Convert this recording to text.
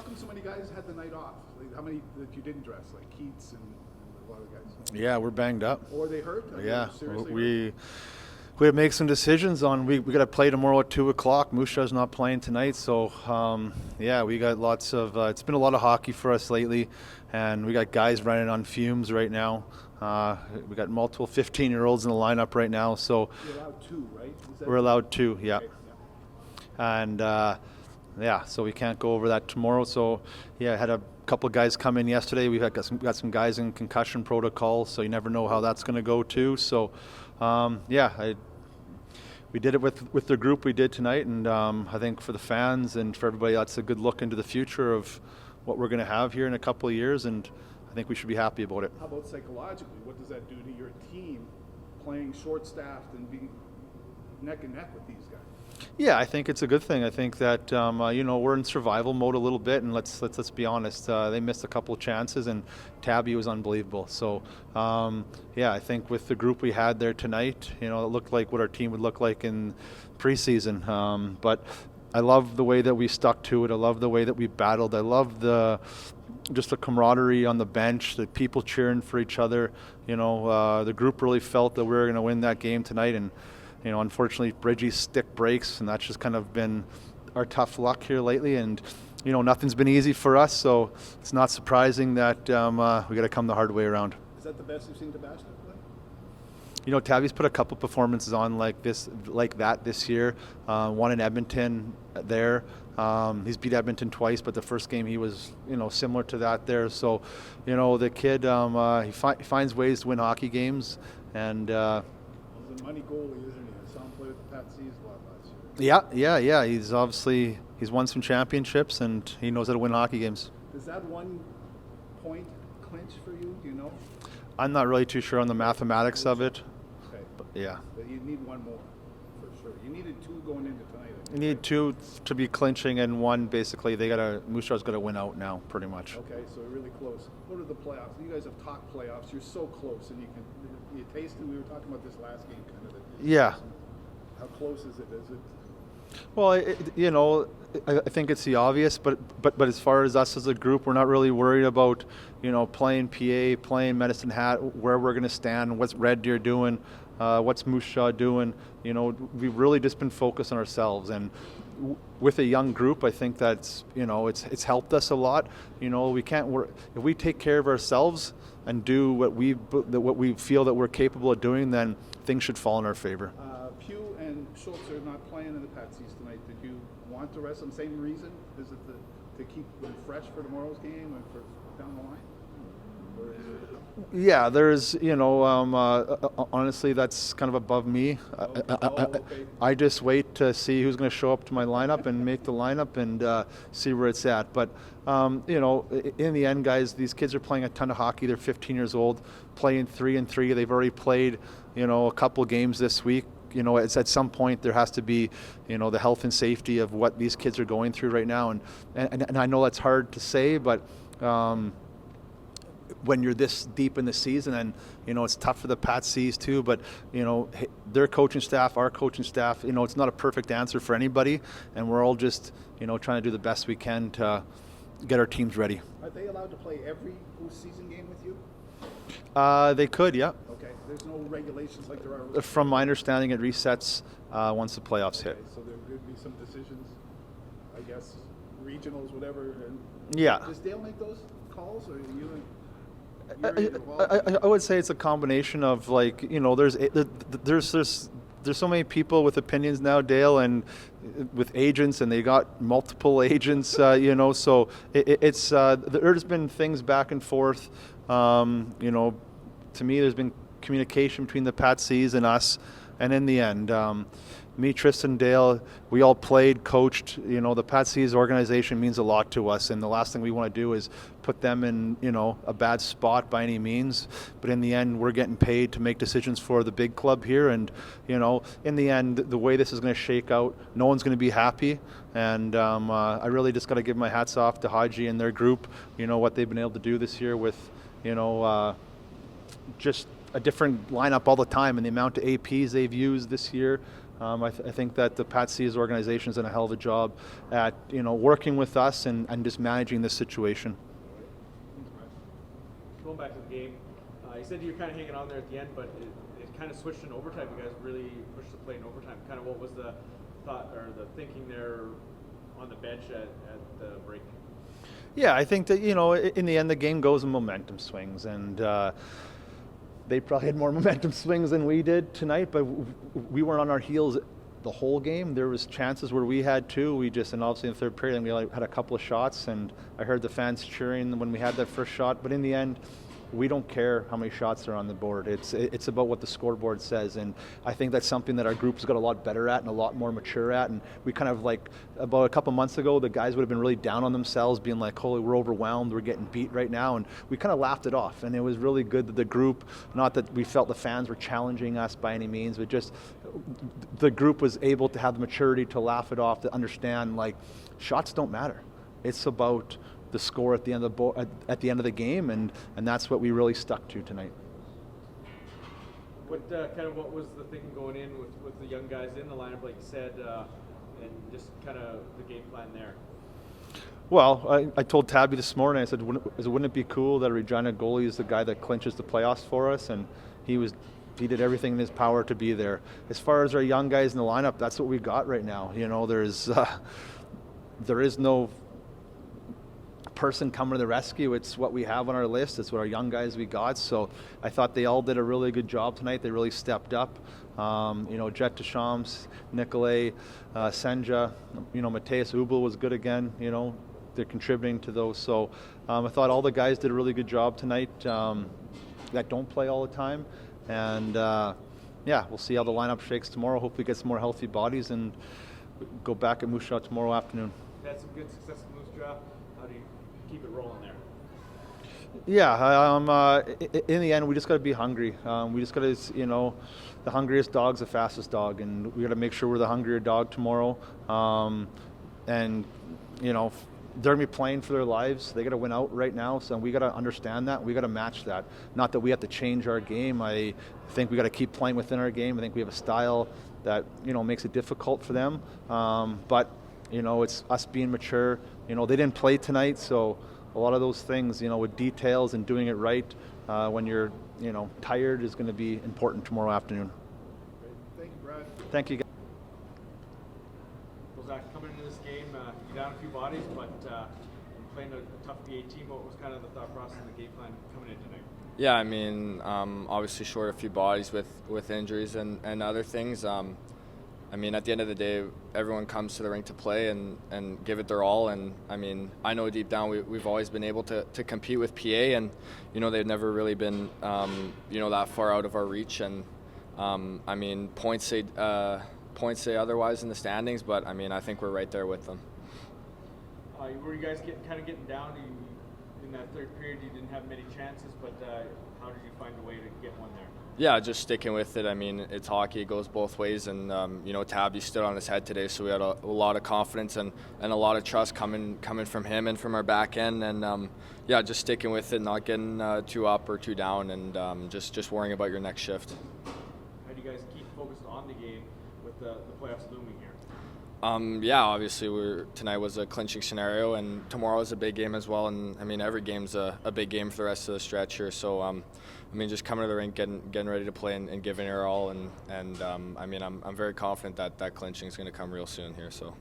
come so many guys had the night off? Like, how many that you didn't dress, like Keats and a lot of guys? Yeah, we're banged up. Or they hurt? Yeah, Seriously we had to make some decisions on. We got to play tomorrow at 2:00. Musha's not playing tonight, so we got lots of. It's been a lot of hockey for us lately, and we got guys running on fumes right now. We got multiple 15-year-olds in the lineup right now, so You're allowed two, right? we're allowed two. Yeah, Okay, yeah. and so we can't go over that tomorrow. So I had a couple of guys come in yesterday. We've got some guys in concussion protocol, so you never know how that's going to go too. So we did it with the group we did tonight, and I think for the fans and for everybody, that's a good look into the future of what we're going to have here in a couple of years, and I think we should be happy about it. How about psychologically? What does that do to your team playing short-staffed and being neck and neck with these guys? Yeah, I think it's a good thing. I think that we're in survival mode a little bit, and let's be honest. They missed a couple of chances, and Tabby was unbelievable. So, I think with the group we had there tonight, it looked like what our team would look like in preseason. But I love the way that we stuck to it. I love the way that we battled. I love the camaraderie on the bench, the people cheering for each other. The group really felt that we were going to win that game tonight, and unfortunately, Reggie's stick breaks, and that's just kind of been our tough luck here lately. And, nothing's been easy for us, so it's not surprising that we got to come the hard way around. Is that the best you've seen Tabashner play? Tabby's put a couple performances on like that this year. One in Edmonton there. He's beat Edmonton twice, but the first game he was, similar to that there. So, the kid, he finds ways to win hockey games, and He's a money goalie, isn't he? I saw him play with the Pat C's a lot last year. Yeah. He's won some championships, and he knows how to win hockey games. Does that 1 point clinch for you? Do you know? I'm not really too sure on the mathematics of it. Okay. But yeah. But you need one more, for sure. You needed two going into tonight. You need two to be clinching, and one basically Mushar's got to win out now, pretty much. Okay, so really close. What are the playoffs? You guys have talked playoffs. You're so close, and you taste it. We were talking about this last game, kind of. Yeah. How close is it? Is it? Well, I think it's the obvious, but as far as us as a group, we're not really worried about, playing PA, playing Medicine Hat, where we're going to stand, what's Red Deer doing, what's Musha doing. We've really just been focused on ourselves, and with a young group, I think that's, it's helped us a lot. We can't work if we take care of ourselves and do what we feel that we're capable of doing, then things should fall in our favor. Pugh and Schultz are not playing in the Patsies tonight. Did you want to rest them? Same reason? Is it to keep them fresh for tomorrow's game and for down the line? Or is it... Yeah, there's, honestly, that's kind of above me. Okay. I just wait to see who's going to show up to my lineup and make the lineup and see where it's at. But, in the end, guys, these kids are playing a ton of hockey. They're 15 years old, playing 3-3. They've already played, a couple games this week. It's at some point there has to be, the health and safety of what these kids are going through right now. And I know that's hard to say, but when you're this deep in the season, and it's tough for the Pat C's too, but their coaching staff, our coaching staff, it's not a perfect answer for anybody, and we're all just trying to do the best we can to get our teams ready. Are they allowed to play every postseason game with you? They could, yeah. Okay. There's no regulations like there are. From my understanding, it resets once the playoffs hit. So there could be some decisions, I guess, regionals, whatever. And yeah. Does Dale make those calls, or you? I would say it's a combination of there's so many people with opinions now, Dale, and with agents, and they got multiple agents, so it's there's been things back and forth. To me, there's been communication between the Pat C's and us, and in the end, me, Tristan, Dale, we all played, coached. The Pat C's organization means a lot to us, and the last thing we want to do is put them in, a bad spot by any means. But in the end, we're getting paid to make decisions for the big club here, and in the end, the way this is going to shake out, no one's going to be happy. And I really just got to give my hats off to Haji and their group. What they've been able to do this year with, just a different lineup all the time, and the amount of APs they've used this year. I think that the Pat C's organization has done a hell of a job at working with us and just managing this situation. Going back to the game, you said you were kind of hanging on there at the end, but it kind of switched in overtime. You guys really pushed the play in overtime. Kind of what was the thought or the thinking there on the bench at the break? Yeah, I think that in the end the game goes in momentum swings, and they probably had more momentum swings than we did tonight, but we weren't on our heels the whole game. There was chances where we had two. And obviously in the third period, we only had a couple of shots, and I heard the fans cheering when we had that first shot. But in the end, we don't care how many shots are on the board. It's about what the scoreboard says, and I think that's something that our group's got a lot better at and a lot more mature at. And we kind of about a couple months ago, the guys would have been really down on themselves, being like, "Holy, we're overwhelmed, we're getting beat right now," and we kind of laughed it off. And it was really good that the group, not that we felt the fans were challenging us by any means, but just the group was able to have the maturity to laugh it off, to understand shots don't matter. It's about the score at the end of the game, and that's what we really stuck to tonight. What was the thinking going in with the young guys in the lineup, like you said, and just kind of the game plan there? Well, I told Tabby this morning, I said, wouldn't it be cool that a Regina goalie is the guy that clinches the playoffs for us? And he did everything in his power to be there. As far as our young guys in the lineup, that's what we got right now. There is no person coming to the rescue. It's what we have on our list. It's what our young guys we got. So I thought they all did a really good job tonight. They really stepped up. Jet Deschamps, Nicolay, Senja, Mateus Ubel was good again. They're contributing to those. So I thought all the guys did a really good job tonight that don't play all the time. And we'll see how the lineup shakes tomorrow. Hopefully get some more healthy bodies and go back at Moose Jaw tomorrow afternoon. Had some good success at Moose Jaw. How do you keep it rolling there? Yeah, in the end, we just got to be hungry. We just got to, the hungriest dog's the fastest dog, and we got to make sure we're the hungrier dog tomorrow. They're going to be playing for their lives. They got to win out right now, so we got to understand that. We got to match that. Not that we have to change our game. I think we got to keep playing within our game. I think we have a style that makes it difficult for them. But it's us being mature. They didn't play tonight, so a lot of those things, with details and doing it right when you're, tired is going to be important tomorrow afternoon. Great. Thank you, Brad. Thank you, guys. Well, Zach, coming into this game, you're down a few bodies, but playing a tough BA team. What was kind of the thought process and the game plan coming in tonight? Yeah, obviously short a few bodies with injuries and other things. At the end of the day, everyone comes to the rink to play and give it their all. And, I know deep down we've always been able to compete with PA, and, they've never really been, that far out of our reach. And, points say otherwise in the standings, but, I think we're right there with them. Were you guys getting down? In that third period, you didn't have many chances, but how did you find a way to get one there? Yeah, just sticking with it. It's hockey. It goes both ways. And, Tabby stood on his head today, so we had a lot of confidence and a lot of trust coming from him and from our back end. And, just sticking with it, not getting too up or too down, and just worrying about your next shift. How do you guys keep focused on the game with the playoffs looming here? Obviously tonight was a clinching scenario, and tomorrow is a big game as well. And, every game's a big game for the rest of the stretch here. So, just coming to the rink, getting ready to play and giving it our all, and I'm very confident that clinching is going to come real soon here. So.